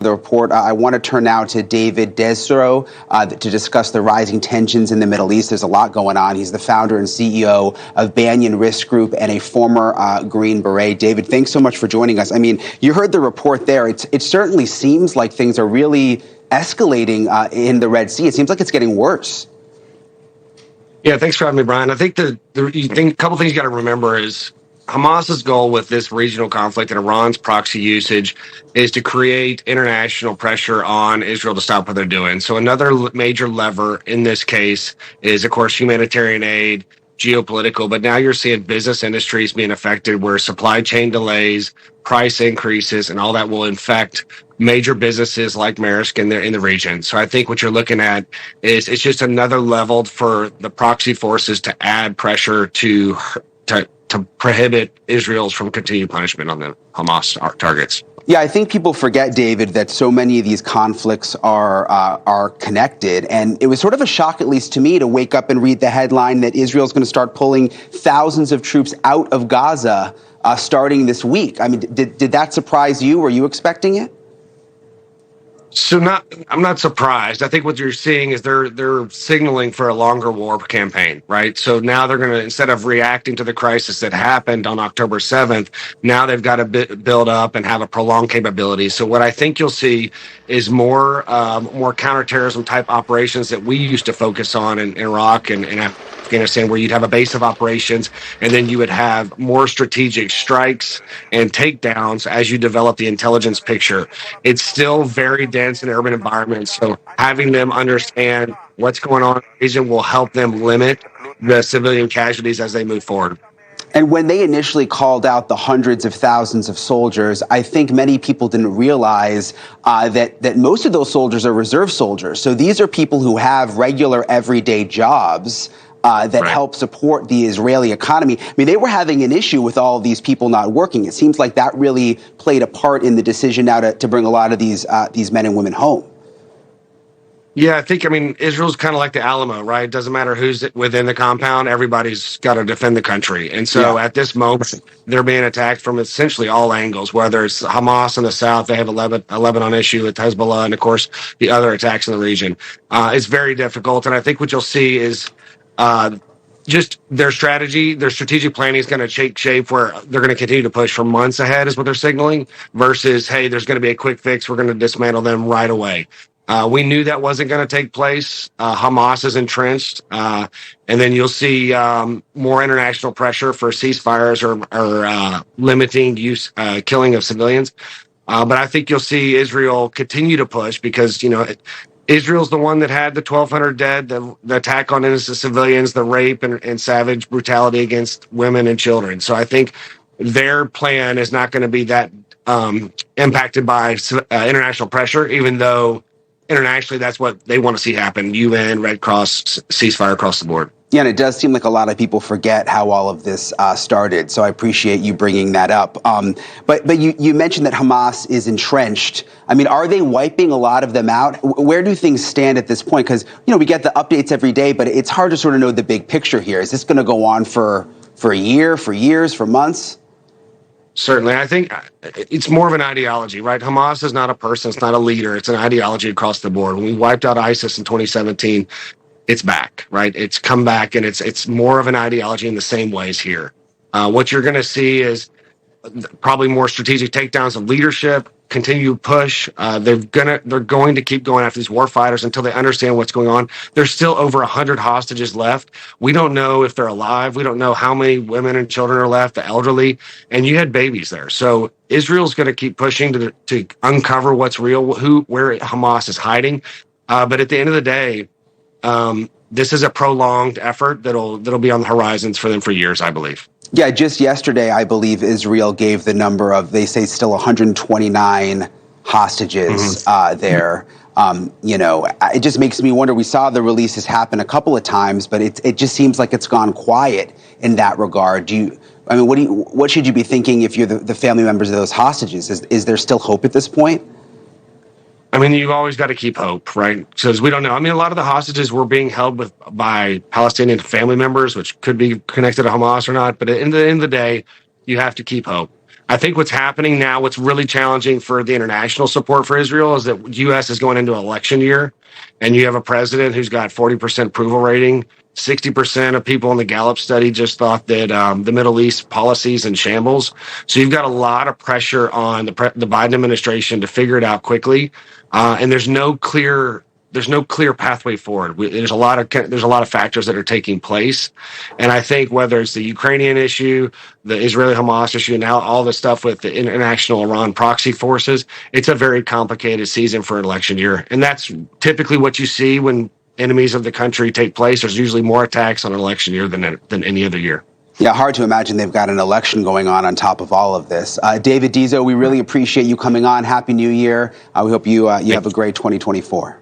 the report. I want to turn now to David Dezso to discuss the rising tensions in the Middle East. There's a lot going on. He's the founder and CEO of Banyan Risk Group and a former Green Beret. David, thanks so much for joining us. I mean, you heard the report there. It certainly seems like things are really escalating in the Red Sea. It seems like it's getting worse. Yeah, thanks for having me, Brian. I think a couple things you got to remember is Hamas's goal with this regional conflict and Iran's proxy usage is to create international pressure on Israel to stop what they're doing. So another major lever in this case is, of course, humanitarian aid, geopolitical, but now you're seeing business industries being affected where supply chain delays, price increases, and all that will infect major businesses like Maersk in the region. So I think what you're looking at is it's just another level for the proxy forces to add pressure to prohibit Israel's from continued punishment on the Hamas targets. Yeah, I think people forget, David, that so many of these conflicts are connected. And it was sort of a shock, at least to me, to wake up and read the headline that Israel's going to start pulling thousands of troops out of Gaza starting this week. I mean, did that surprise you? Were you expecting it? So I'm not surprised. I think what you're seeing is they're signaling for a longer war campaign, right? So now they're going to, instead of reacting to the crisis that happened on October 7th, now they've got to build up and have a prolonged capability. So what I think you'll see is more counterterrorism type operations that we used to focus on in Iraq and Afghanistan, where you'd have a base of operations and then you would have more strategic strikes and takedowns as you develop the intelligence picture. It's still very dense in urban environments, so having them understand what's going on in the region will help them limit the civilian casualties as they move forward. And when they initially called out the hundreds of thousands of soldiers, I think many people didn't realize that most of those soldiers are reserve soldiers. So these are people who have regular everyday jobs that help support the Israeli economy. I mean, they were having an issue with all of these people not working. It seems like that really played a part in the decision now to bring a lot of these men and women home. Yeah, I mean, Israel's kind of like the Alamo, right? It doesn't matter who's within the compound. Everybody's got to defend the country. And so at this moment, they're being attacked from essentially all angles, whether it's Hamas in the south, they have a Lebanon issue with Hezbollah, and of course, the other attacks in the region. It's very difficult. And I think what you'll see is just their strategic planning is going to take shape where they're going to continue to push for months ahead is what they're signaling versus, hey, there's going to be a quick fix. We're going to dismantle them right away. We knew that wasn't going to take place. Hamas is entrenched. And then you'll see more international pressure for ceasefires or limiting killing of civilians. But I think you'll see Israel continue to push because, Israel's the one that had the 1,200 dead, the attack on innocent civilians, the rape and savage brutality against women and children. So I think their plan is not going to be that impacted by international pressure, even though internationally that's what they want to see happen. UN, Red Cross, ceasefire across the board. Yeah, and it does seem like a lot of people forget how all of this started. So I appreciate you bringing that up. But you mentioned that Hamas is entrenched. I mean, are they wiping a lot of them out? Where do things stand at this point? Because, we get the updates every day, but it's hard to sort of know the big picture here. Is this going to go on for a year, for years, for months? Certainly. I think it's more of an ideology, right? Hamas is not a person. It's not a leader. It's an ideology across the board. When we wiped out ISIS in 2017, it's back, right? It's come back, and it's more of an ideology in the same ways here. What you're going to see is probably more strategic takedowns of leadership, continued push. They're going to keep going after these war fighters until they understand what's going on. There's still over 100 hostages left. We don't know if they're alive. We don't know how many women and children are left, the elderly, and you had babies there. So Israel's going to keep pushing to uncover what's real, where Hamas is hiding. But at the end of the day, this is a prolonged effort that'll be on the horizons for them for years, I believe. Yeah, just yesterday, I believe Israel gave the number of, they say still 129 hostages there. It just makes me wonder. We saw the releases happen a couple of times, but it just seems like it's gone quiet in that regard. What should you be thinking if you're the family members of those hostages? Is there still hope at this point? I mean, you've always got to keep hope, right? Because we don't know. I mean, a lot of the hostages were being held by Palestinian family members, which could be connected to Hamas or not. But at the end of the day, you have to keep hope. I think what's happening now, what's really challenging for the international support for Israel is that U.S. is going into election year, and you have a president who's got 40% approval rating. 60% of people in the Gallup study just thought that the Middle East policies in shambles. So you've got a lot of pressure on the Biden administration to figure it out quickly, and there's no clear pathway forward. There's a lot of factors that are taking place, and I think whether it's the Ukrainian issue, the Israeli-Hamas issue, and now all the stuff with the international Iran proxy forces, it's a very complicated season for an election year, and that's typically what you see when enemies of the country take place. There's usually more attacks on an election year than any other year. Yeah, hard to imagine they've got an election going on top of all of this. David Dezso, we really appreciate you coming on. Happy New Year. We hope you have a great 2024.